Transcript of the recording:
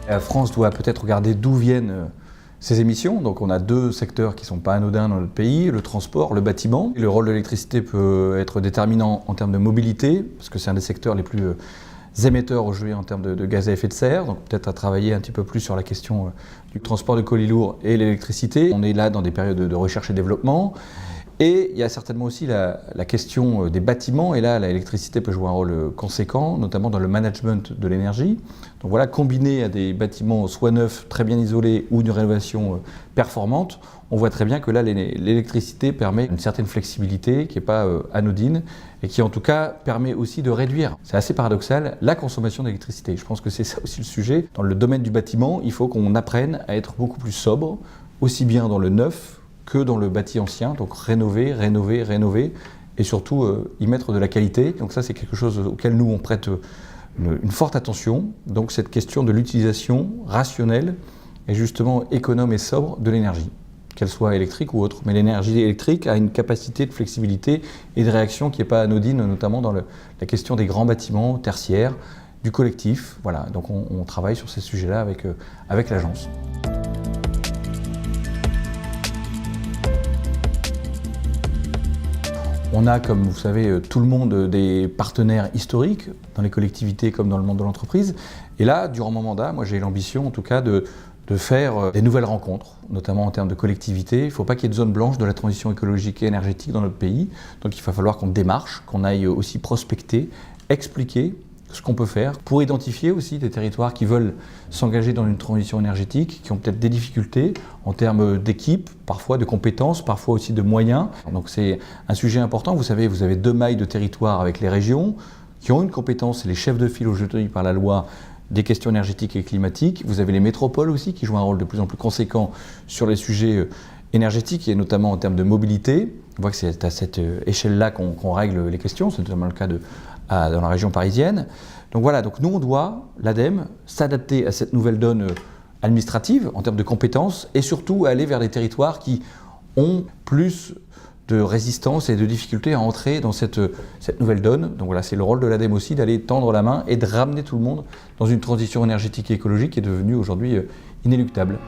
La France doit peut-être regarder d'où viennent ces émissions. Donc on a deux secteurs qui ne sont pas anodins dans notre pays, le transport, le bâtiment. Le rôle de l'électricité peut être déterminant en termes de mobilité, parce que c'est un des secteurs les plus émetteurs aujourd'hui en termes de gaz à effet de serre. Donc peut-être à travailler un petit peu plus sur la question du transport de colis lourds et l'électricité. On est là dans des périodes de recherche et développement. Et il y a certainement aussi la question des bâtiments, et là l'électricité peut jouer un rôle conséquent, notamment dans le management de l'énergie. Donc voilà, combiné à des bâtiments soit neufs, très bien isolés, ou une rénovation performante, on voit très bien que là l'électricité permet une certaine flexibilité qui n'est pas anodine, et qui en tout cas permet aussi de réduire, c'est assez paradoxal, la consommation d'électricité. Je pense que c'est ça aussi le sujet. Dans le domaine du bâtiment, il faut qu'on apprenne à être beaucoup plus sobre, aussi bien dans le neuf que dans le bâti ancien, donc rénover, et surtout y mettre de la qualité. Donc ça, c'est quelque chose auquel nous, on prête une forte attention. Donc cette question de l'utilisation rationnelle et justement économe et sobre de l'énergie, qu'elle soit électrique ou autre. Mais l'énergie électrique a une capacité de flexibilité et de réaction qui n'est pas anodine, notamment dans la question des grands bâtiments tertiaires, du collectif. Voilà, donc on travaille sur ces sujets-là avec l'agence. On a, comme vous savez, tout le monde des partenaires historiques, dans les collectivités comme dans le monde de l'entreprise. Et là, durant mon mandat, moi j'ai l'ambition en tout cas de faire des nouvelles rencontres, notamment en termes de collectivité. Il ne faut pas qu'il y ait de zone blanche de la transition écologique et énergétique dans notre pays. Donc il va falloir qu'on démarche, qu'on aille aussi prospecter, expliquer ce qu'on peut faire pour identifier aussi des territoires qui veulent s'engager dans une transition énergétique, qui ont peut-être des difficultés en termes d'équipe, parfois de compétences, parfois aussi de moyens. Donc c'est un sujet important. Vous savez, vous avez deux mailles de territoire avec les régions qui ont une compétence, les chefs de file aujourd'hui par la loi des questions énergétiques et climatiques. Vous avez les métropoles aussi qui jouent un rôle de plus en plus conséquent sur les sujets énergétiques et notamment en termes de mobilité. On voit que c'est à cette échelle-là qu'on règle les questions, c'est notamment le cas dans la région parisienne. Donc voilà, donc nous on doit, l'ADEME, s'adapter à cette nouvelle donne administrative en termes de compétences et surtout aller vers des territoires qui ont plus de résistance et de difficultés à entrer dans cette nouvelle donne. Donc voilà, c'est le rôle de l'ADEME aussi d'aller tendre la main et de ramener tout le monde dans une transition énergétique et écologique qui est devenue aujourd'hui inéluctable.